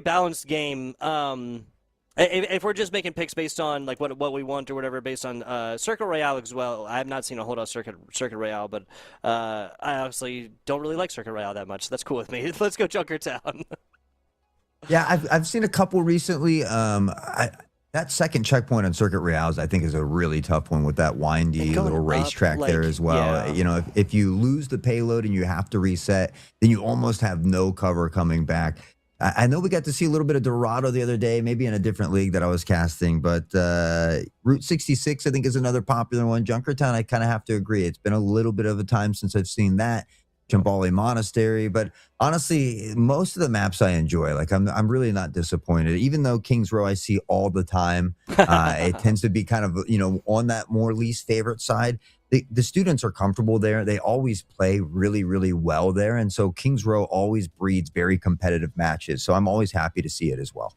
balanced game. If we're just making picks based on like what we want or whatever, based on Circuit Royale as well, I have not seen a whole lot of Circuit Royale, but I honestly don't really like Circuit Royale that much. So that's cool with me. Let's go Junkertown. Yeah, I've seen a couple recently. That second checkpoint on Circuit Royales, I think, is a really tough one with that windy little racetrack there as well. Yeah. If you lose the payload and you have to reset, then you almost have no cover coming back. I know we got to see a little bit of Dorado the other day, maybe in a different league that I was casting, but Route 66, I think, is another popular one. Junkertown, I kind of have to agree. It's been a little bit of a time since I've seen that. Shambali Monastery, but honestly, most of the maps I enjoy. Like I'm really not disappointed, even though Kings Row I see all the time. It tends to be kind of on that more least favorite side. The students are comfortable there. They always play really, really well there, and so Kings Row always breeds very competitive matches. So I'm always happy to see it as well.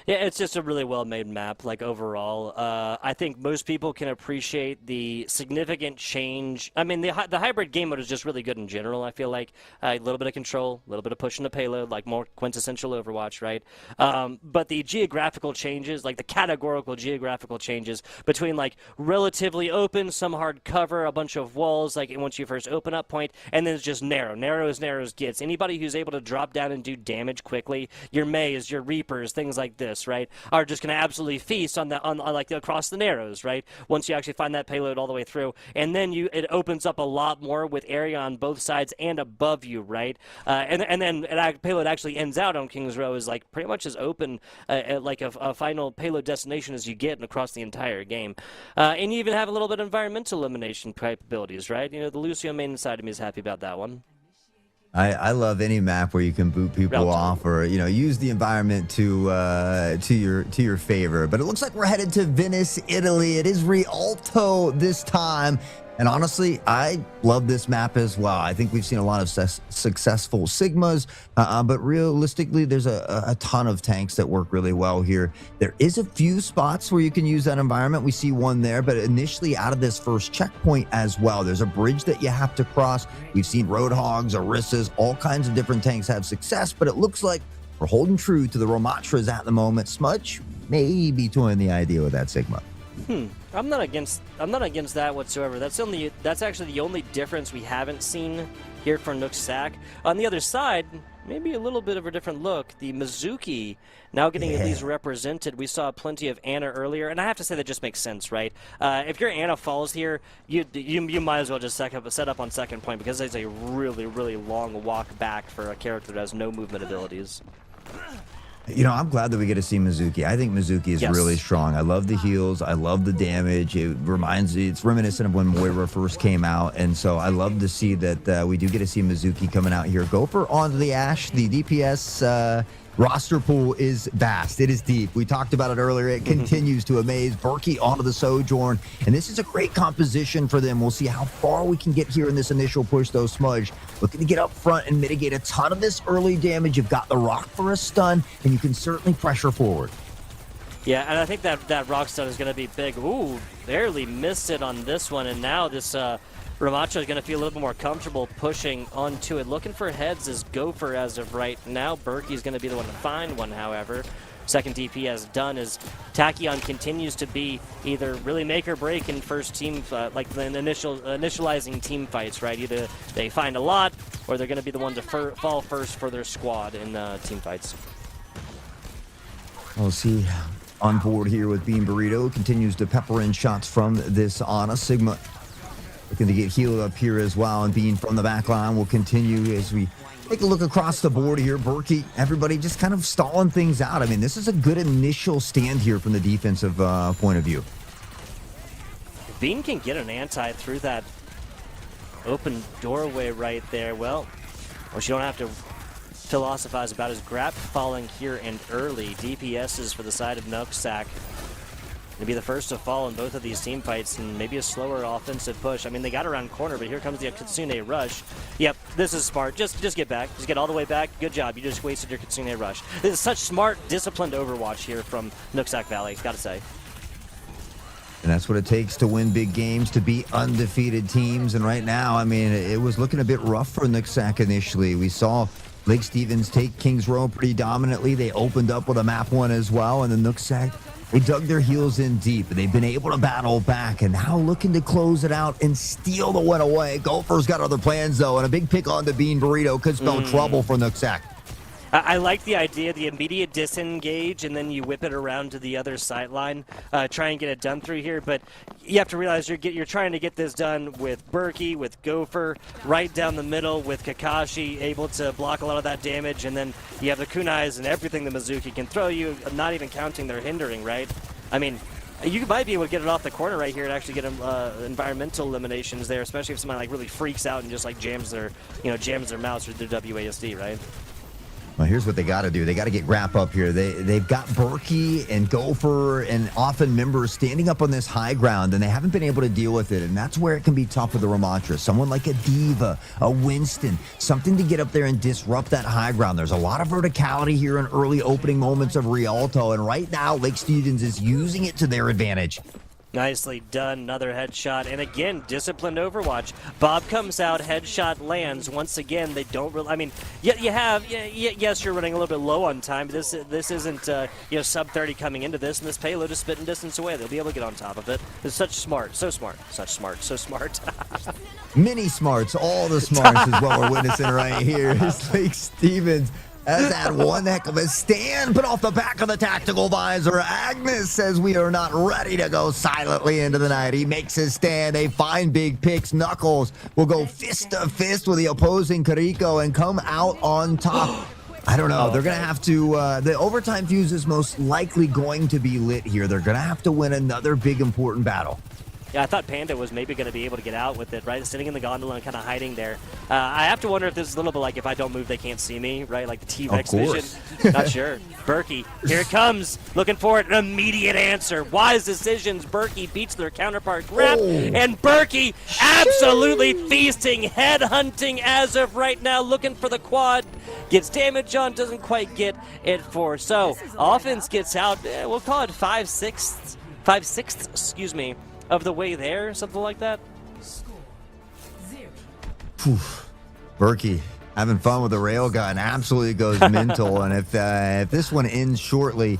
Yeah, it's just a really well-made map, like, overall. I think most people can appreciate the significant change. I mean, the hybrid game mode is just really good in general, I feel like. A little bit of control, a little bit of pushing the payload, like more quintessential Overwatch, right? But the geographical changes, like the categorical geographical changes between, like, relatively open, some hard cover, a bunch of walls, like, once you first open up point, and then it's just narrow. Narrow as gets. Anybody who's able to drop down and do damage quickly, your Mays, your Reapers, things like this, right, are just going to absolutely feast on like across the narrows, right? Once you actually find that payload all the way through, and then it opens up a lot more with area on both sides and above you, right? And then payload actually ends out on Kings Row is like pretty much as open like a final payload destination as you get across the entire game, and you even have a little bit of environmental elimination capabilities, right? The Lucio main side of me is happy about that one. I love any map where you can boot people off or use the environment to your favor. But it looks like we're headed to Venice, Italy. It is Rialto this time. And honestly, I love this map as well. I think we've seen a lot of successful Sigmas, but realistically, there's a ton of tanks that work really well here. There is a few spots where you can use that environment. We see one there, but initially out of this first checkpoint as well, there's a bridge that you have to cross. We've seen Roadhogs, Orissas, all kinds of different tanks have success, but it looks like we're holding true to the Ramatras at the moment. Smudge may be toying the idea with that Sigma. I'm not against that whatsoever. That's actually the only difference we haven't seen here for Nooksack. On the other side, maybe a little bit of a different look. The Mizuki now getting at least represented. We saw plenty of Ana earlier, and I have to say that just makes sense, right? If your Ana falls here, you might as well just set up on second point because it's a really, really long walk back for a character that has no movement abilities. You know, I'm glad that we get to see Mizuki. I think Mizuki is Yes. really strong. I love the heals. I love the damage. It's reminiscent of when Moira first came out. And so I love to see that we do get to see Mizuki coming out here. Gopher onto the Ashe. The DPS roster pool is vast. It is deep. We talked about it earlier. It continues to amaze. Berkey onto the Sojourn. And this is a great composition for them. We'll see how far we can get here in this initial push, though. Smudge looking to get up front and mitigate a ton of this early damage. You've got the rock for a stun, and you can certainly pressure forward. Yeah, and I think that rock stun is going to be big. Ooh, barely missed it on this one, and now this Ramacho is going to feel a little bit more comfortable pushing onto it. Looking for heads is Gopher as of right now. Berkey's going to be the one to find one, however. Second DPS done as Tachyon continues to be either really make or break in first team, like the initializing team fights, right? Either they find a lot, or they're going to be the one to fall first for their squad in team fights. We'll see on board here with Bean Burrito. Continues to pepper in shots from this Ana. Sigma looking to get healed up here as well. And Bean from the back line will continue as we take a look across the board here. Berkey, everybody just kind of stalling things out. I mean, this is a good initial stand here from the defensive point of view. If Bean can get an anti through that open doorway right there, well, you don't have to philosophize about his grab falling here and early. DPSs for the side of Nooksack to be the first to fall in both of these team fights, and maybe a slower offensive push. I mean, they got around corner, but here comes the Kitsune rush. Yep, this is smart. Just get back. Just get all the way back. Good job. You just wasted your Kitsune rush. This is such smart, disciplined Overwatch here from Nooksack Valley, gotta say. And that's what it takes to win big games, to beat undefeated teams. And right now, I mean, it was looking a bit rough for Nooksack initially. We saw Lake Stevens take Kings Row pretty dominantly. They opened up with a map one as well, and then Nooksack, they dug their heels in deep. They've been able to battle back, and now looking to close it out and steal the win away. Gopher's got other plans, though, and a big pick on the Bean Burrito could spell trouble for Nooksack. I like the idea, the immediate disengage, and then you whip it around to the other sideline, try and get it done through here. But you have to realize you're trying to get this done with Berkey, with Gopher, right down the middle with Kakashi, able to block a lot of that damage, and then you have the kunais and everything the Mizuki can throw you, not even counting their hindering, right? I mean, you might be able to get it off the corner right here and actually get environmental eliminations there, especially if somebody like really freaks out and just like jams their mouse or their WASD, right? Well, here's what they got to do. They got to get Grap up here. They've got Berkey and Gopher and often members standing up on this high ground, and they haven't been able to deal with it. And that's where it can be tough with the Ramatra. Someone like a Diva, a Winston, something to get up there and disrupt that high ground. There's a lot of verticality here in early opening moments of Rialto, and right now Lake Stevens is using it to their advantage. Nicely done, another headshot, and again, disciplined Overwatch. Bob comes out, headshot lands. Once again, they don't really, I mean, yes, you're running a little bit low on time, but this isn't, sub 30 coming into this, and this payload is spitting distance away. They'll be able to get on top of it. It's such smart, so smart, so smart. Mini smarts, all the smarts is what we're witnessing right here. It's Lake Stevens has had one heck of a stand, but off the back of the tactical visor. Agnes says we are not ready to go silently into the night. He makes his stand. They find big picks. Knuckles will go fist to fist with the opposing Kariko and come out on top. I don't know. They're going to have to, the overtime fuse is most likely going to be lit here. They're going to have to win another big important battle. Yeah, I thought Panda was maybe going to be able to get out with it, right? Sitting in the gondola and kind of hiding there. I have to wonder if this is a little bit like if I don't move, they can't see me, right? Like the T-Rex vision. Not sure. Berkey, here it comes. Looking for it. An immediate answer. Wise decisions. Berkey beats their counterpart Grab. And Berkey absolutely feasting, head hunting as of right now. Looking for the quad. Gets damage on, doesn't quite get it for. So, offense gets out, we'll call it 5/6, excuse me, of the way there, something like that. Berkey having fun with the railgun, absolutely goes mental. And if this one ends shortly,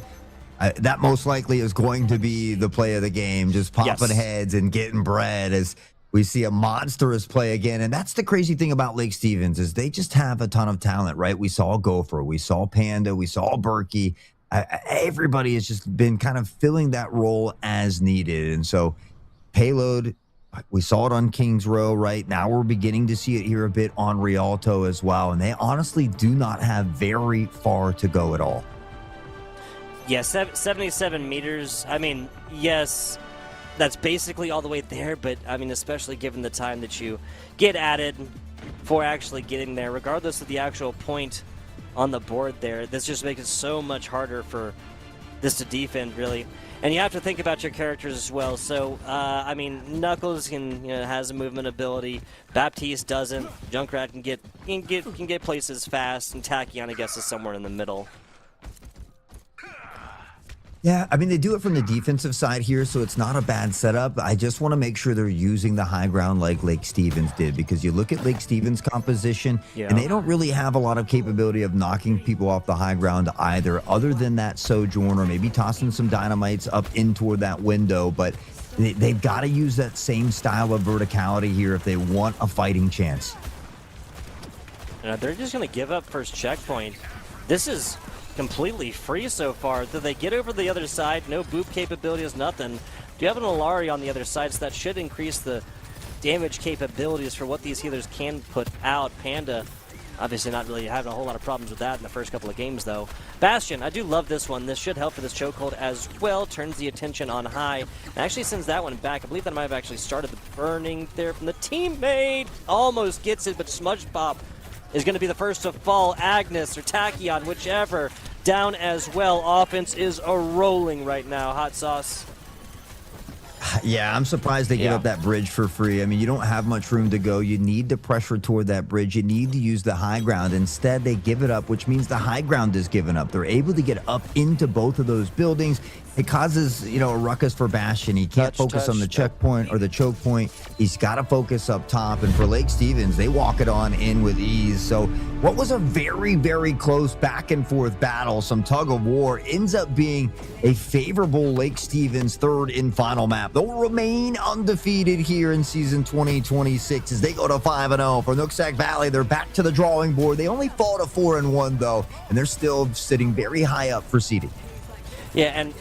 that most likely is going to be the play of the game, just popping heads and getting bread as we see a monstrous play again. And that's the crazy thing about Lake Stevens is they just have a ton of talent, right? We saw Gopher, we saw Panda, we saw Berkey. Everybody has just been kind of filling that role as needed. And so payload, we saw it on Kings Row, right? Now we're beginning to see it here a bit on Rialto as well. And they honestly do not have very far to go at all. Yeah, 77 meters. I mean, yes, that's basically all the way there, but I mean, especially given the time that you get added for actually getting there, regardless of the actual point on the board there, this just makes it so much harder for this to defend, really. And you have to think about your characters as well. So, I mean, Knuckles has a movement ability. Baptiste doesn't. Junkrat can get places fast, and Tachyon, I guess, is somewhere in the middle. Yeah, I mean, they do it from the defensive side here, so it's not a bad setup. I just want to make sure they're using the high ground like Lake Stevens did, because you look at Lake Stevens' composition, and they don't really have a lot of capability of knocking people off the high ground either, other than that Sojourn or maybe tossing some dynamites up in toward that window. But they've got to use that same style of verticality here if they want a fighting chance. They're just going to give up first checkpoint. This is completely free so far. Do they get over the other side? No boop capabilities, nothing. Do you have an Alari on the other side, so that should increase the damage capabilities for what these healers can put out. Panda, obviously not really having a whole lot of problems with that in the first couple of games, though. Bastion, I do love this one. This should help for this chokehold as well. Turns the attention on high. And actually sends that one back. I believe that might have actually started the burning there from the teammate. Almost gets it, but Smudge Pop is going to be the first to fall. Agnes or Tachyon, whichever, down as well. Offense is a-rolling right now. Hot sauce. Yeah, I'm surprised they give up that bridge for free. I mean, you don't have much room to go. You need to pressure toward that bridge. You need to use the high ground. Instead, they give it up, which means the high ground is given up. They're able to get up into both of those buildings. It causes, a ruckus for Bastion. He can't focus on the checkpoint or the choke point. He's got to focus up top. And for Lake Stevens, they walk it on in with ease. So what was a very, very close back and forth battle, some tug of war, ends up being a favorable Lake Stevens third and final map. They'll remain undefeated here in season 2026 as they go to 5-0. For Nooksack Valley, they're back to the drawing board. They only fall to 4-1 though, and they're still sitting very high up for seeding. Yeah, and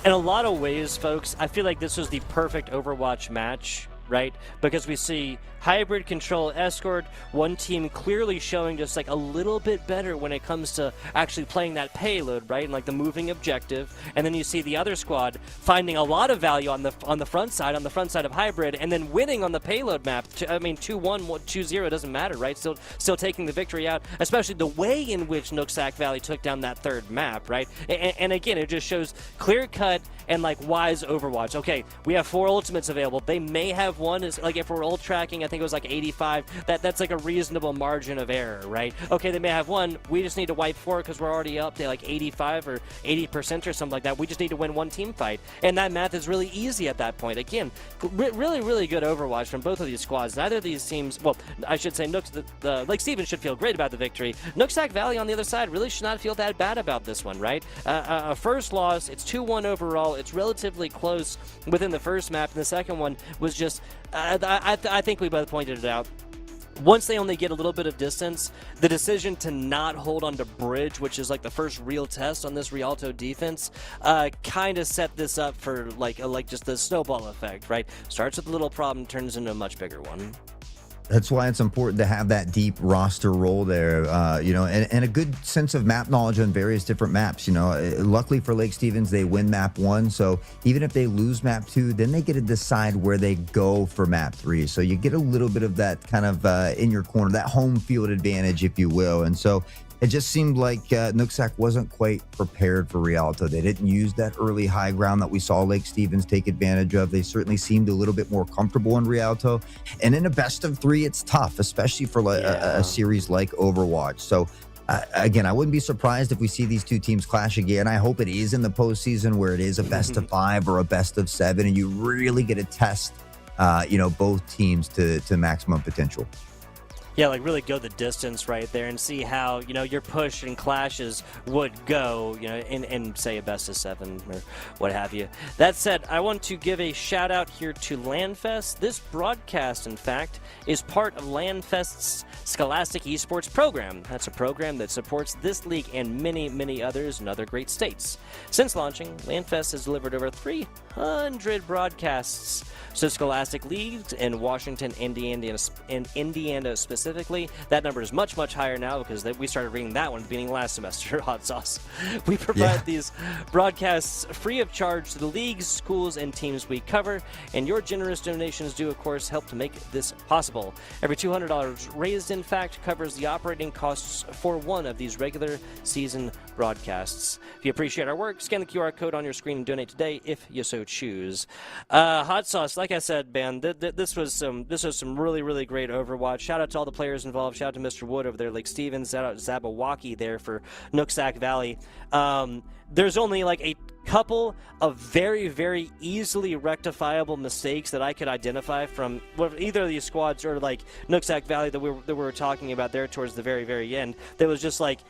in a lot of ways, folks, I feel like this was the perfect Overwatch match, right? Because we see hybrid control escort, one team clearly showing just like a little bit better when it comes to actually playing that payload, right? And like the moving objective. And then you see the other squad finding a lot of value on the front side of hybrid, and then winning on the payload map. I mean, 2-1, 2-0, doesn't matter, right? Still taking the victory out, especially the way in which Nooksack Valley took down that third map, right? And again, it just shows clear cut and like wise Overwatch. Okay, we have 4 ultimates available. They may have one. Is like if we're ult tracking, I think it was like 85. That's like a reasonable margin of error, right? Okay, they may have one. We just need to wipe 4 because we're already up to like 85 or 80% or something like that. We just need to win one team fight, and that math is really easy at that point. Again, really, really good Overwatch from both of these squads. Neither of these teams, well, I should say Lake Stevens should feel great about the victory. Nooksack Valley on the other side really should not feel that bad about this one, right? A first loss, it's 2-1 overall. It's relatively close within the first map, and the second one was just, I think we both pointed it out. Once they only get a little bit of distance, the decision to not hold on to bridge, which is like the first real test on this Rialto defense, kind of set this up for like just the snowball effect, right? Starts with a little problem, turns into a much bigger one. That's why it's important to have that deep roster role there, and a good sense of map knowledge on various different maps. Luckily for Lake Stevens, they win map 1. So even if they lose map 2, then they get to decide where they go for map 3. So you get a little bit of that kind of in your corner, that home field advantage, if you will. And so it just seemed like Nooksack wasn't quite prepared for Rialto. They didn't use that early high ground that we saw Lake Stevens take advantage of. They certainly seemed a little bit more comfortable in Rialto. And in a best of 3, it's tough, especially for a series like Overwatch. So again, I wouldn't be surprised if we see these two teams clash again. I hope it is in the postseason where it is a best of 5 or a best of 7, and you really get to test, both teams to maximum potential. Yeah, like really go the distance right there and see how, your push and clashes would go, in say a best of 7 or what have you. That said, I want to give a shout out here to LANFest. This broadcast, in fact, is part of LANFest's Scholastic Esports program. That's a program that supports this league and many, many others in other great states. Since launching, LANFest has delivered over 300 broadcasts to Scholastic leagues in Washington, Indiana specifically. specifically. That number is much, much higher now because we started reading that one at the beginning of last semester, Hot Sauce. We provide these broadcasts free of charge to the leagues, schools, and teams we cover, and your generous donations do, of course, help to make this possible. Every $200 raised, in fact, covers the operating costs for one of these regular season broadcasts. If you appreciate our work, scan the QR code on your screen and donate today if you so choose. Hot Sauce, like I said, man, this was some really, really great Overwatch. Shout out to all the players involved. Shout out to Mr. Wood over there, Lake Stevens. Shout out to Zabawaki there for Nooksack Valley. There's only like a couple of very, very easily rectifiable mistakes that I could identify from either of these squads or like Nooksack Valley that we were talking about there towards the very, very end. That was just like,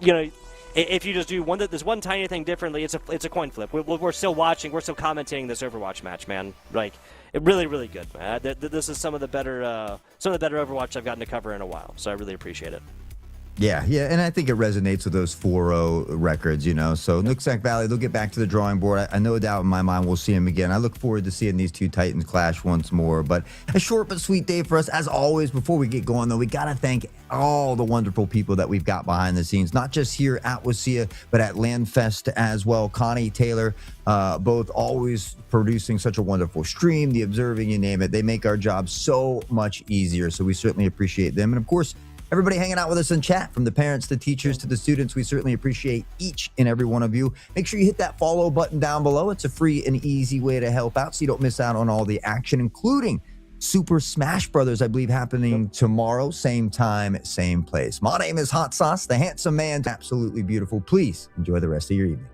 you know, if you just do there's one tiny thing differently, it's a coin flip. We're still watching, we're still commentating this Overwatch match, man. Like, really, really good, man. This is some of the better Overwatch I've gotten to cover in a while, so I really appreciate it. Yeah, and I think it resonates with those 4-0 records, you know. So Nooksack Valley, they'll get back to the drawing board. I no doubt in my mind we'll see them again. I look forward to seeing these two Titans clash once more. But a short but sweet day for us, as always. Before we get going, though, we got to thank all the wonderful people that we've got behind the scenes, not just here at WSSEA, but at Landfest as well. Connie, Taylor, both always producing such a wonderful stream, the observing, you name it. They make our job so much easier, so we certainly appreciate them. And, of course, everybody hanging out with us in chat, from the parents, the teachers, to the students, we certainly appreciate each and every one of you. Make sure you hit that follow button down below. It's a free and easy way to help out so you don't miss out on all the action, including Super Smash Brothers, I believe, happening tomorrow, same time, same place. My name is Hot Sauce, the handsome man, absolutely beautiful. Please enjoy the rest of your evening.